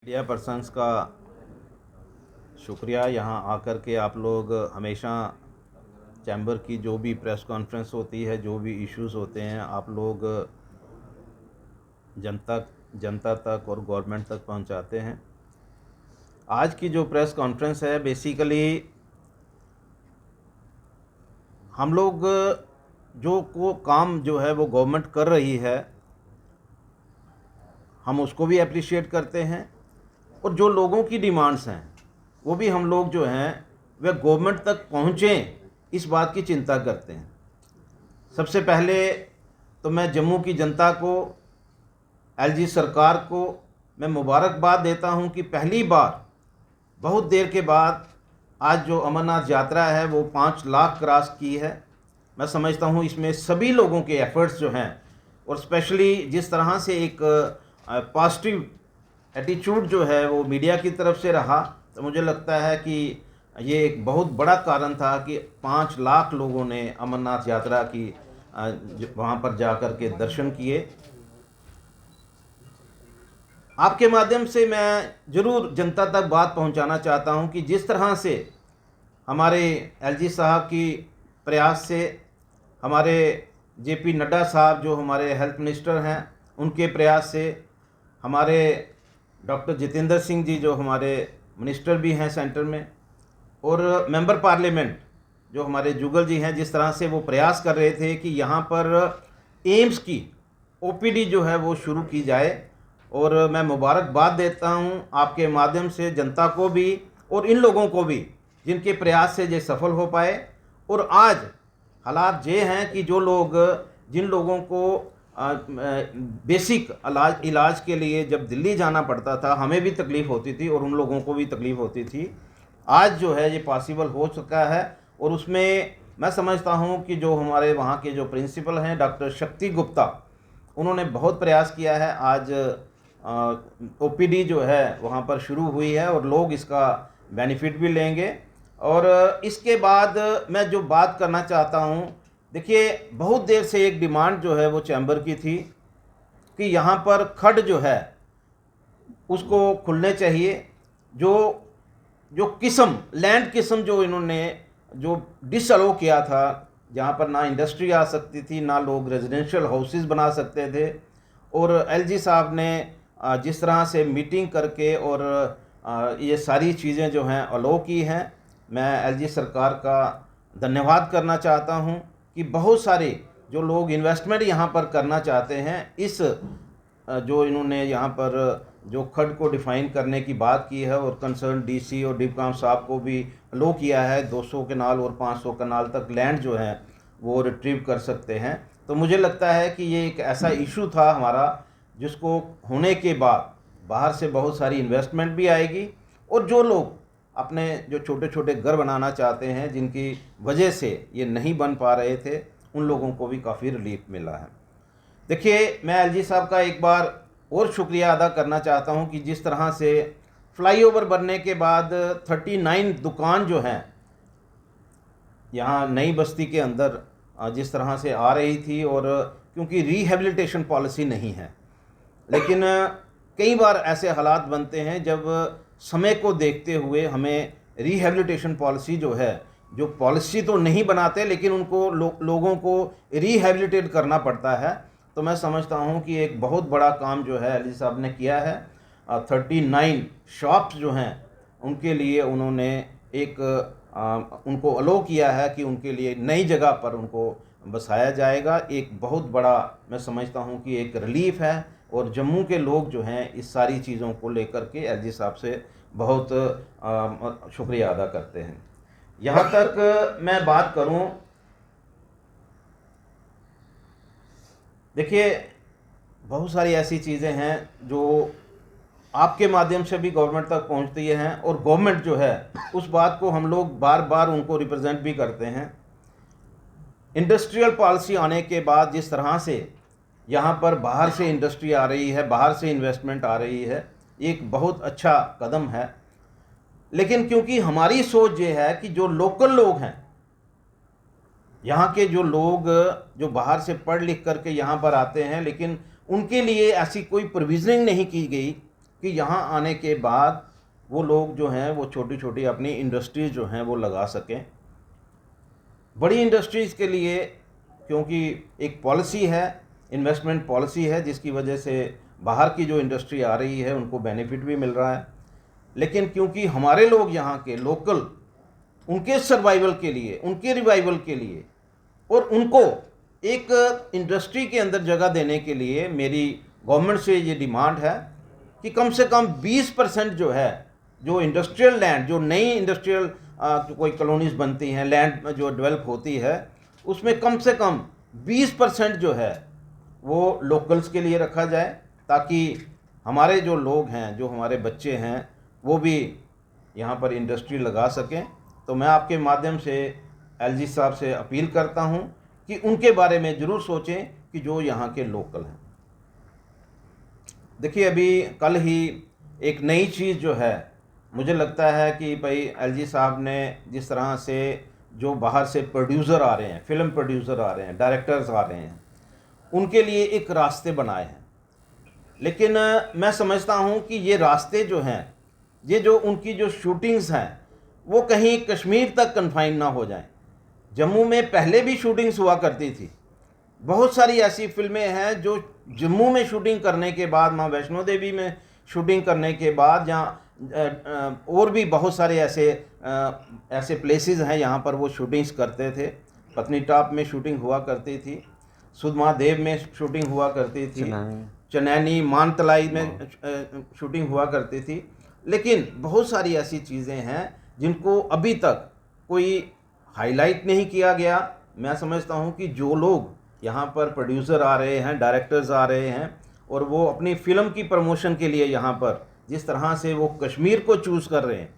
Media persons का शुक्रिया। यहाँ आकर के आप लोग हमेशा चैम्बर की जो भी प्रेस कॉन्फ्रेंस होती है, जो भी इश्यूज़ होते हैं, आप लोग जनता तक और गवर्नमेंट तक पहुँचाते हैं। आज की जो प्रेस कॉन्फ्रेंस है, बेसिकली हम लोग जो को काम जो है वो गवर्नमेंट कर रही है, हम उसको भी अप्रिशिएट करते हैं, और जो लोगों की डिमांड्स हैं वो भी हम लोग जो हैं वह गवर्नमेंट तक पहुँचें, इस बात की चिंता करते हैं। सबसे पहले तो मैं जम्मू की जनता को, एलजी सरकार को मैं मुबारकबाद देता हूं कि पहली बार बहुत देर के बाद आज जो अमरनाथ यात्रा है वो 5 लाख क्रॉस की है। मैं समझता हूं इसमें सभी लोगों के एफर्ट्स जो हैं, और स्पेशली जिस तरह से एक पॉजिटिव एटीट्यूड जो है वो मीडिया की तरफ से रहा, तो मुझे लगता है कि ये एक बहुत बड़ा कारण था कि 5 लाख लोगों ने अमरनाथ यात्रा की वहाँ पर जाकर के दर्शन किए। आपके माध्यम से मैं ज़रूर जनता तक बात पहुंचाना चाहता हूं कि जिस तरह से हमारे एलजी साहब की प्रयास से, हमारे जेपी नड्डा साहब जो हमारे हेल्थ मिनिस्टर हैं उनके प्रयास से, हमारे डॉक्टर जितेंद्र सिंह जी जो हमारे मिनिस्टर भी हैं सेंटर में, और मेंबर पार्लियामेंट जो हमारे जुगल जी हैं, जिस तरह से वो प्रयास कर रहे थे कि यहाँ पर एम्स की ओपीडी जो है वो शुरू की जाए। और मैं मुबारकबाद देता हूँ आपके माध्यम से जनता को भी और इन लोगों को भी जिनके प्रयास से ये सफल हो पाए। और आज हालात ये हैं कि जो लोग, जिन लोगों को बेसिक इलाज के लिए जब दिल्ली जाना पड़ता था, हमें भी तकलीफ़ होती थी और उन लोगों को भी तकलीफ़ होती थी, आज जो है ये पॉसिबल हो चुका है। और उसमें मैं समझता हूँ कि जो हमारे वहाँ के जो प्रिंसिपल हैं डॉक्टर शक्ति गुप्ता, उन्होंने बहुत प्रयास किया है। आज ओपीडी जो है वहाँ पर शुरू हुई है और लोग इसका बेनिफिट भी लेंगे। और इसके बाद मैं जो बात करना चाहता हूँ, देखिए बहुत देर से एक डिमांड जो है वो चैम्बर की थी कि यहाँ पर खड्ड जो है उसको खुलने चाहिए। जो जो किस्म लैंड किस्म जो इन्होंने जो डिसअलो किया था, जहाँ पर ना इंडस्ट्री आ सकती थी, ना लोग रेजिडेंशियल हाउसेस बना सकते थे, और एलजी साहब ने जिस तरह से मीटिंग करके और ये सारी चीज़ें जो हैं अलो की हैं, मैं एलजी सरकार का धन्यवाद करना चाहता हूं कि बहुत सारे जो लोग इन्वेस्टमेंट यहाँ पर करना चाहते हैं, इस जो इन्होंने यहाँ पर जो खड्ड को डिफ़ाइन करने की बात की है, और कंसर्न डीसी और डिप्कॉम साहब को भी लो किया है 200 कनाल और 500 कनाल तक लैंड जो है वो रिट्रीव कर सकते हैं। तो मुझे लगता है कि ये एक ऐसा इशू था हमारा जिसको होने के बाद बाहर से बहुत सारी इन्वेस्टमेंट भी आएगी, और जो लोग अपने जो छोटे छोटे घर बनाना चाहते हैं, जिनकी वजह से ये नहीं बन पा रहे थे, उन लोगों को भी काफ़ी रिलीफ मिला है। देखिए, मैं एलजी साहब का एक बार और शुक्रिया अदा करना चाहता हूं कि जिस तरह से फ्लाईओवर बनने के बाद 39 दुकान जो हैं यहाँ नई बस्ती के अंदर जिस तरह से आ रही थी, और क्योंकि रिहेबिलिटेशन पॉलिसी नहीं है, लेकिन कई बार ऐसे हालात बनते हैं जब समय को देखते हुए हमें रिहेबिलिटेशन पॉलिसी जो है, जो पॉलिसी तो नहीं बनाते लेकिन उनको लोगों को रिहेबिलिटेट करना पड़ता है। तो मैं समझता हूँ कि एक बहुत बड़ा काम जो है एलजी साहब ने किया है। 39 शॉप्स जो हैं उनके लिए उन्होंने एक उनको अलो किया है कि उनके लिए नई जगह पर उनको बसाया जाएगा। एक बहुत बड़ा मैं समझता हूँ कि एक रिलीफ है, और जम्मू के लोग जो हैं इस सारी चीज़ों को लेकर के एलजी साहब से बहुत शुक्रिया अदा करते हैं। यहाँ तक मैं बात करूँ, देखिए बहुत सारी ऐसी चीज़ें हैं जो आपके माध्यम से भी गवर्नमेंट तक पहुँचती हैं, और गवर्नमेंट जो है उस बात को हम लोग बार बार उनको रिप्रेजेंट भी करते हैं। इंडस्ट्रियल पॉलिसी आने के बाद जिस तरह से यहाँ पर बाहर से इंडस्ट्री आ रही है, बाहर से इन्वेस्टमेंट आ रही है, एक बहुत अच्छा कदम है। लेकिन क्योंकि हमारी सोच ये है कि जो लोकल लोग हैं, यहाँ के जो लोग जो बाहर से पढ़ लिख करके यहाँ पर आते हैं, लेकिन उनके लिए ऐसी कोई प्रोविजनिंग नहीं की गई कि यहाँ आने के बाद वो लोग जो हैं वो छोटी छोटी अपनी इंडस्ट्रीज जो हैं वो लगा सकें। बड़ी इंडस्ट्रीज़ के लिए क्योंकि एक पॉलिसी है, इन्वेस्टमेंट पॉलिसी है, जिसकी वजह से बाहर की जो इंडस्ट्री आ रही है उनको बेनिफिट भी मिल रहा है। लेकिन क्योंकि हमारे लोग यहाँ के लोकल, उनके सर्वाइवल के लिए, उनके रिवाइवल के लिए और उनको एक इंडस्ट्री के अंदर जगह देने के लिए मेरी गवर्नमेंट से ये डिमांड है कि कम से कम 20% जो है, जो इंडस्ट्रियल लैंड, जो नई इंडस्ट्रियल कोई कॉलोनीज बनती हैं, लैंड जो डेवलप होती है, उसमें कम से कम 20% जो है वो लोकल्स के लिए रखा जाए, ताकि हमारे जो लोग हैं, जो हमारे बच्चे हैं, वो भी यहाँ पर इंडस्ट्री लगा सकें। तो मैं आपके माध्यम से एलजी साहब से अपील करता हूँ कि उनके बारे में ज़रूर सोचें कि जो यहाँ के लोकल हैं। देखिए, अभी कल ही एक नई चीज़ जो है, मुझे लगता है कि भाई एलजी साहब ने जिस तरह से जो बाहर से प्रोड्यूसर आ रहे हैं, फिल्म प्रोड्यूसर आ रहे हैं, डायरेक्टर्स आ रहे हैं, उनके लिए एक रास्ते बनाए हैं। लेकिन मैं समझता हूँ कि ये रास्ते जो हैं, ये जो उनकी जो शूटिंग्स हैं, वो कहीं कश्मीर तक कन्फाइन ना हो जाएं। जम्मू में पहले भी शूटिंग्स हुआ करती थी। बहुत सारी ऐसी फिल्में हैं जो जम्मू में शूटिंग करने के बाद, माँ वैष्णो देवी में शूटिंग करने के बाद, या और भी बहुत सारे ऐसे प्लेसेस हैं यहाँ पर वो शूटिंग्स करते थे। पत्नीटॉप में शूटिंग हुआ करती थी, सुधमादेव में शूटिंग हुआ करती थी, चनैनी, मानतलाई में शूटिंग हुआ करती थी। लेकिन बहुत सारी ऐसी चीज़ें हैं जिनको अभी तक कोई हाईलाइट नहीं किया गया। मैं समझता हूँ कि जो लोग यहाँ पर प्रोड्यूसर आ रहे हैं, डायरेक्टर्स आ रहे हैं, और वो अपनी फ़िल्म की प्रमोशन के लिए यहाँ पर जिस तरह से वो कश्मीर को चूज़ कर रहे हैं,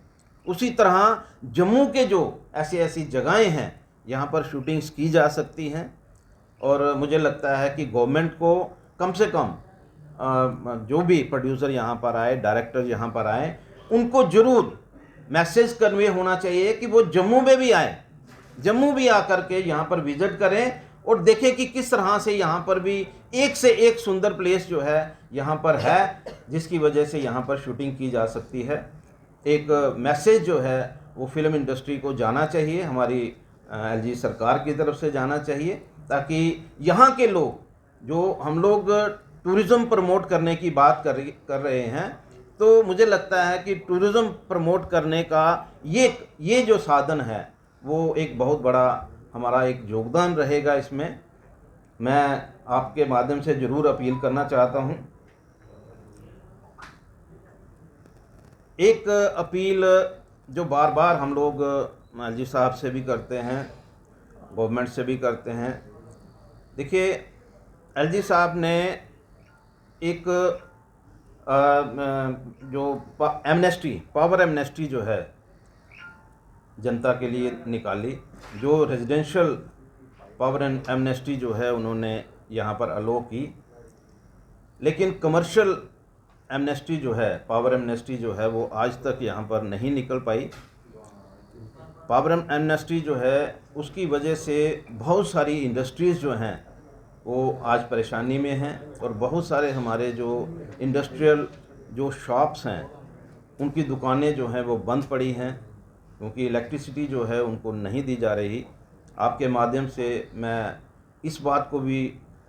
उसी तरह जम्मू के जो ऐसी जगहें हैं यहाँ पर शूटिंग्स की जा सकती हैं। और मुझे लगता है कि गवर्नमेंट को कम से कम जो भी प्रोड्यूसर यहाँ पर आए, डायरेक्टर यहाँ पर आए, उनको ज़रूर मैसेज कन्वे होना चाहिए कि वो जम्मू में भी आए, जम्मू भी आकर के यहाँ पर विज़िट करें और देखें कि किस तरह से यहाँ पर भी एक से एक सुंदर प्लेस जो है यहाँ पर है, जिसकी वजह से यहाँ पर शूटिंग की जा सकती है। एक मैसेज जो है वो फिल्म इंडस्ट्री को जाना चाहिए, हमारी एलजी सरकार की तरफ से जाना चाहिए, ताकि यहाँ के लोग, जो हम लोग टूरिज़्म प्रमोट करने की बात कर रहे हैं, तो मुझे लगता है कि टूरिज़्म प्रमोट करने का ये जो साधन है वो एक बहुत बड़ा हमारा एक योगदान रहेगा इसमें। मैं आपके माध्यम से ज़रूर अपील करना चाहता हूँ। एक अपील जो बार बार हम लोग एलजी साहब से भी करते हैं, गवर्नमेंट से भी करते हैं। देखिए, एलजी साहब ने एक जो एमनेस्टी, पावर एमनेस्टी जो है जनता के लिए निकाली, जो रेजिडेंशियल पावर एमनेस्टी जो है उन्होंने यहाँ पर अलो की। लेकिन कमर्शियल एमनेस्टी जो है, पावर एमनेस्टी जो है, वो आज तक यहाँ पर नहीं निकल पाई। पावर एमनेस्टी जो है उसकी वजह से बहुत सारी इंडस्ट्रीज़ जो हैं वो आज परेशानी में हैं, और बहुत सारे हमारे जो इंडस्ट्रियल जो शॉप्स हैं उनकी दुकानें जो हैं वो बंद पड़ी हैं, क्योंकि इलेक्ट्रिसिटी जो है उनको नहीं दी जा रही। आपके माध्यम से मैं इस बात को भी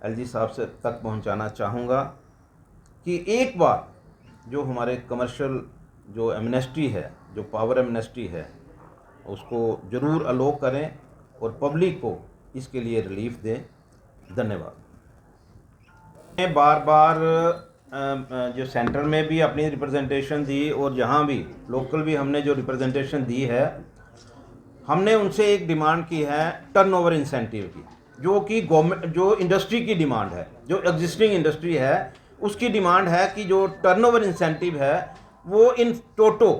एलजी साहब से तक पहुंचाना चाहूँगा कि एक बार जो हमारे कमर्शियल जो एमनेस्टी है, जो पावर एमनेस्टी है, उसको ज़रूर अलो करें और पब्लिक को इसके लिए रिलीफ दें। धन्यवाद। मैं बार बार जो सेंटर में भी अपनी रिप्रेजेंटेशन दी और यहाँ भी लोकल भी हमने जो रिप्रेजेंटेशन दी है, हमने उनसे एक डिमांड की है टर्नओवर इंसेंटिव की, जो कि गवर्नमेंट, जो इंडस्ट्री की डिमांड है, जो एग्जिस्टिंग इंडस्ट्री है उसकी डिमांड है कि जो टर्नओवर इंसेंटिव है वो इन टोटो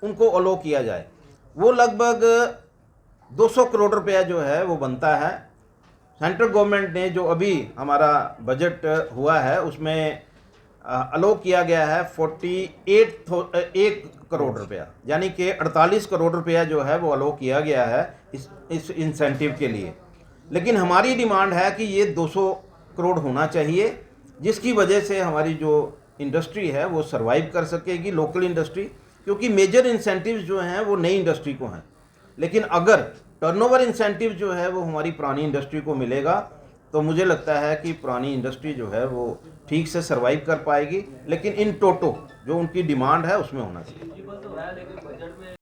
उनको अलो किया जाए। वो लगभग 200 करोड़ रुपया जो है वो बनता है। सेंट्रल गवर्नमेंट ने जो अभी हमारा बजट हुआ है उसमें अलो किया गया है 1 करोड़ रुपया, यानी कि 48 करोड़ रुपया जो है वो अलो किया गया है इस इंसेंटिव के लिए। लेकिन हमारी डिमांड है कि ये 200 करोड़ होना चाहिए, जिसकी वजह से हमारी जो इंडस्ट्री है वो सरवाइव कर सकेगी, लोकल इंडस्ट्री, क्योंकि मेजर इंसेंटिव्स जो हैं वो नई इंडस्ट्री को हैं। लेकिन अगर टर्नओवर इंसेंटिव जो है वो हमारी पुरानी इंडस्ट्री को मिलेगा तो मुझे लगता है कि पुरानी इंडस्ट्री जो है वो ठीक से सरवाइव कर पाएगी, लेकिन इन टोटो जो उनकी डिमांड है उसमें होना चाहिए।